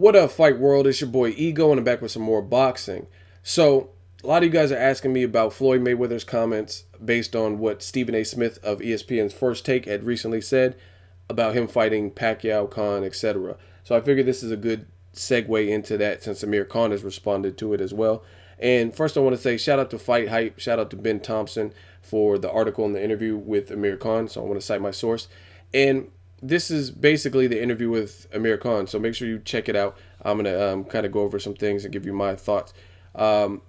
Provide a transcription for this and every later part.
What up, Fight World? It's your boy Ego, and I'm back with some more boxing. So, a lot of you guys are asking me about Floyd Mayweather's comments based on what Stephen A. Smith of ESPN's First Take had recently said about him fighting Pacquiao, Khan, etc. So, I figured this is a good segue into that since Amir Khan has responded to it as well. And first, I want to say shout out to Fight Hype, shout out to Ben Thompson for the article and the interview with Amir Khan. So, I want to cite my source. And this is basically the interview with Amir Khan, so make sure you check it out. I'm going to kind of go over some things and give you my thoughts. Um,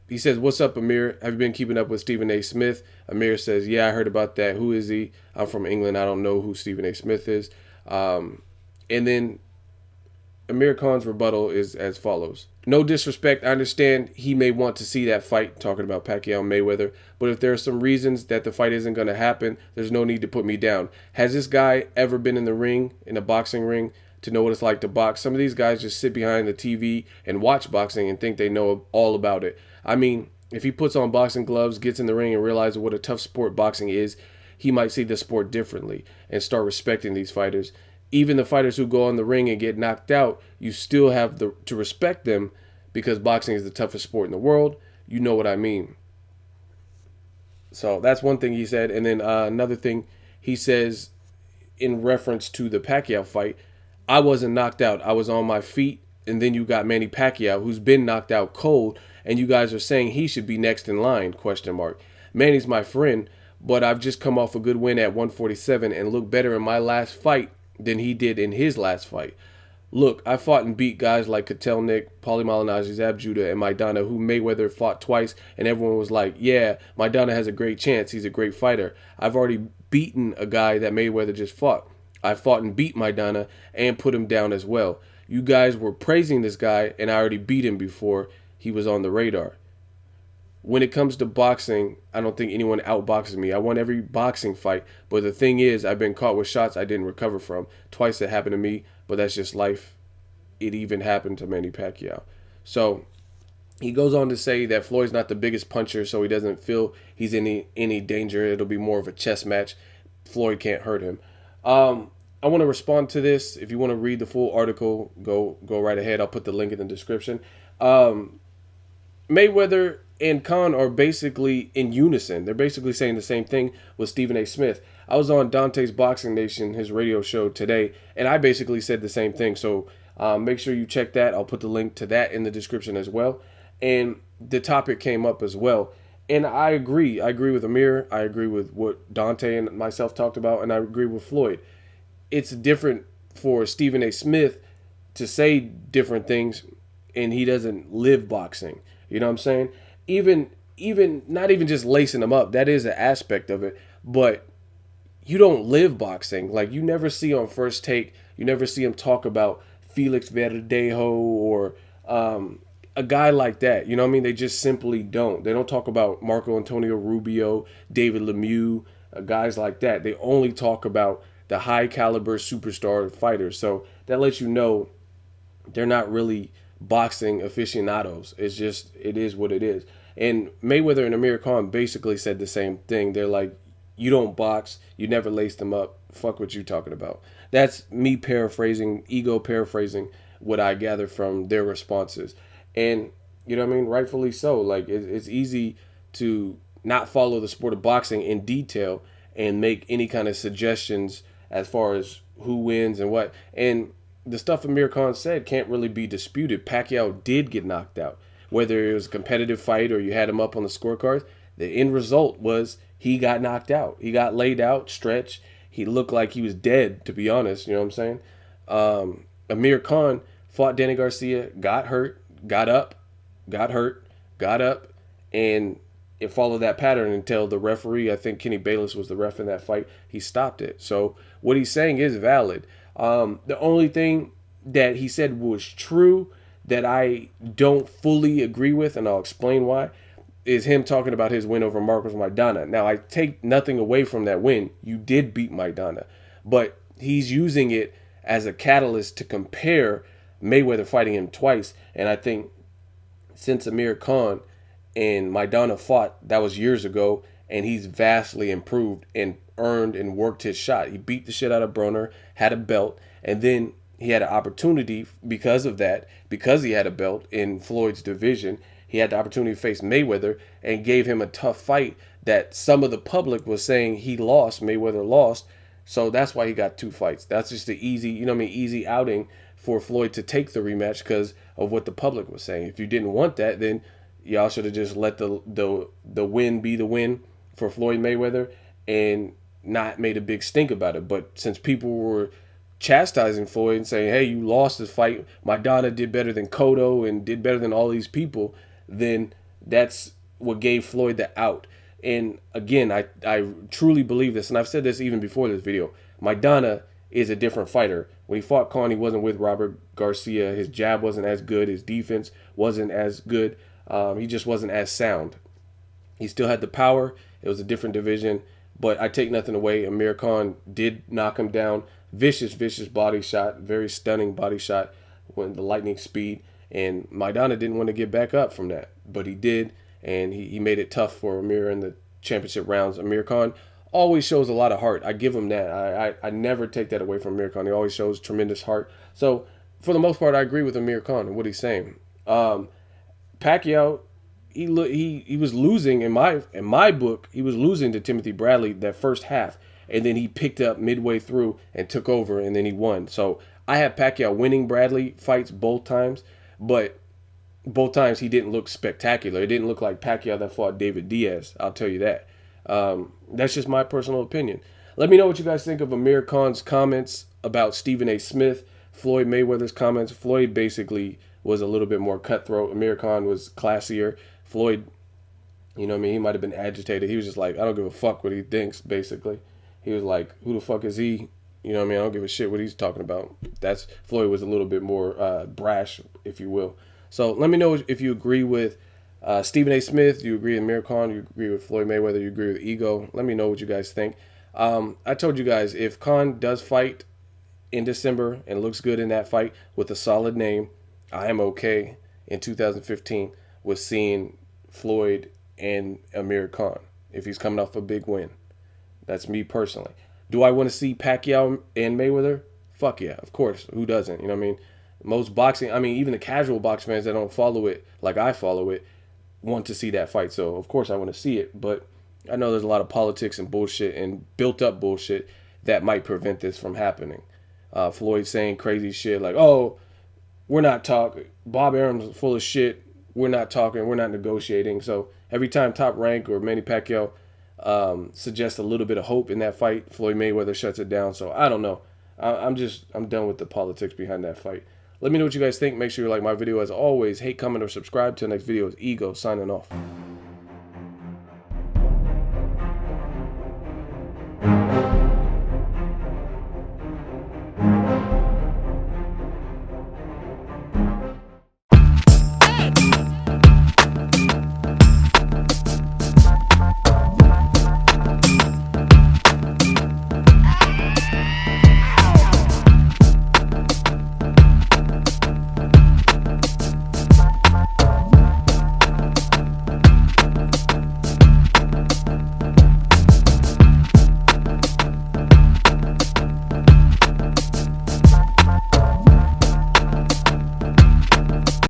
he says, "What's up, Amir? Have you been keeping up with Stephen A. Smith?" Amir says, "Yeah, I heard about that. Who is he? I'm from England. I don't know who Stephen A. Smith is." And then Amir Khan's rebuttal is as follows. No disrespect, I understand he may want to see that fight, talking about Pacquiao and Mayweather, but if there are some reasons that the fight isn't going to happen, there's no need to put me down. Has this guy ever been in the ring, in a boxing ring, to know what it's like to box? Some of these guys just sit behind the TV and watch boxing and think they know all about it. I mean, if he puts on boxing gloves, gets in the ring, and realizes what a tough sport boxing is, he might see the sport differently and start respecting these fighters. Even the fighters who go on the ring and get knocked out, you still have to respect them because boxing is the toughest sport in the world. You know what I mean. So that's one thing he said. And then another thing he says in reference to the Pacquiao fight, I wasn't knocked out. I was on my feet. And then you got Manny Pacquiao, who's been knocked out cold. And you guys are saying he should be next in line, question mark. Manny's my friend, but I've just come off a good win at 147 and looked better in my last fight than he did in his last fight. Look, I fought and beat guys like Kotelnik, Paulie Malignaggi, Zab Judah, and Maidana, who Mayweather fought twice, and everyone was like, yeah, Maidana has a great chance. He's a great fighter. I've already beaten a guy that Mayweather just fought. I fought and beat Maidana and put him down as well. You guys were praising this guy, and I already beat him before he was on the radar. When it comes to boxing, I don't think anyone outboxes me. I won every boxing fight, but the thing is, I've been caught with shots I didn't recover from. Twice it happened to me, but that's just life. It even happened to Manny Pacquiao. So he goes on to say that Floyd's not the biggest puncher, so he doesn't feel he's in any danger. It'll be more of a chess match. Floyd can't hurt him. I want to respond to this. If you want to read the full article, go right ahead. I'll put the link in the description. Mayweather and Khan are basically in unison. They're basically saying the same thing with Stephen A. Smith. I was on Dante's Boxing Nation, his radio show today, and I basically said the same thing. So make sure you check that. I'll put the link to that in the description as well. And the topic came up as well. And I agree. I agree with Amir. I agree with what Dante and myself talked about, and I agree with Floyd. It's different for Stephen A. Smith to say different things, and he doesn't live boxing. You know what I'm saying? Even not even just lacing them up. That is an aspect of it, but you don't live boxing. Like, you never see on First Take, you never see him talk about Felix Verdejo or a guy like that. You know what I mean? They just simply don't. They don't talk about Marco Antonio Rubio, David Lemieux, guys like that. They only talk about the high caliber superstar fighters. So that lets you know they're not really boxing aficionados. It's just, it is what it is. And Mayweather and Amir Khan basically said the same thing. They're like, you don't box, you never lace them up. Fuck what you talking about. That's me paraphrasing, Ego paraphrasing what I gather from their responses. And you know what I mean? Rightfully so. Like, it's easy to not follow the sport of boxing in detail and make any kind of suggestions as far as who wins and what. And the stuff Amir Khan said can't really be disputed. Pacquiao did get knocked out. Whether it was a competitive fight or you had him up on the scorecards, the end result was he got knocked out. He got laid out, stretched. He looked like he was dead, to be honest. You know what I'm saying? Amir Khan fought Danny Garcia, got hurt, got up, got hurt, got up, and it followed that pattern until the referee, I think Kenny Bayless was the ref in that fight, he stopped it. So what he's saying is valid. The only thing that he said was true that I don't fully agree with, and I'll explain why, is him talking about his win over Marcos Maidana. Now, I take nothing away from that win. You did beat Maidana. But he's using it as a catalyst to compare Mayweather fighting him twice. And I think since Amir Khan and Maidana fought, that was years ago, and he's vastly improved and earned and worked his shot. He beat the shit out of Broner, had a belt, and then he had an opportunity because of that, because he had a belt in Floyd's division. He had the opportunity to face Mayweather and gave him a tough fight that some of the public was saying he lost, Mayweather lost. So that's why he got two fights. That's just the easy, you know what I mean, easy outing for Floyd to take the rematch because of what the public was saying. If you didn't want that, then y'all should have just let the win be the win for Floyd Mayweather and not made a big stink about it. But since people were chastising Floyd and saying, "Hey, you lost this fight. Maidana did better than Cotto and did better than all these people," then that's what gave Floyd the out. And again, I truly believe this, and I've said this even before this video. Maidana is a different fighter. When he fought Khan, he wasn't with Robert Garcia. His jab wasn't as good. His defense wasn't as good. He just wasn't as sound. He still had the power. It was a different division. But I take nothing away. Amir Khan did knock him down. Vicious, vicious body shot. Very stunning body shot when the lightning speed. And Maidana didn't want to get back up from that. But he did. And he made it tough for Amir in the championship rounds. Amir Khan always shows a lot of heart. I give him that. I never take that away from Amir Khan. He always shows tremendous heart. So, for the most part, I agree with Amir Khan and what he's saying. Pacquiao, he was losing in my book. He was losing to Timothy Bradley that first half, and then he picked up midway through and took over, and then he won. So I have Pacquiao winning Bradley fights both times, but both times he didn't look spectacular. It didn't look like Pacquiao that fought David Diaz. I'll tell you that. That's just my personal opinion. Let me know what you guys think of Amir Khan's comments about Stephen A. Smith, Floyd Mayweather's comments. Floyd basically was a little bit more cutthroat. Amir Khan was classier. Floyd, you know what I mean, he might have been agitated. He was just like, I don't give a fuck what he thinks, basically. He was like, who the fuck is he? You know what I mean? I don't give a shit what he's talking about. That's Floyd was a little bit more brash, if you will. So let me know if you agree with Stephen A. Smith, you agree with Amir Khan, you agree with Floyd Mayweather, you agree with Ego. Let me know what you guys think. I told you guys, if Khan does fight in December and looks good in that fight with a solid name, I am okay in 2015 with seeing Floyd and Amir Khan if he's coming off a big win. That's me personally. Do I want to see Pacquiao and Mayweather? Fuck yeah, of course. Who doesn't? You know what I mean? Most boxing, I mean, even the casual box fans that don't follow it like I follow it want to see that fight. So, of course, I want to see it. But I know there's a lot of politics and bullshit and built up bullshit that might prevent this from happening. Floyd saying crazy shit like, oh, we're not talking. Bob Arum's is full of shit. We're not talking. We're not negotiating. So every time Top Rank or Manny Pacquiao suggests a little bit of hope in that fight, Floyd Mayweather shuts it down. So I don't know. I'm done with the politics behind that fight. Let me know what you guys think. Make sure you like my video as always. Hate, comment, or subscribe. Till next video is Ego signing off.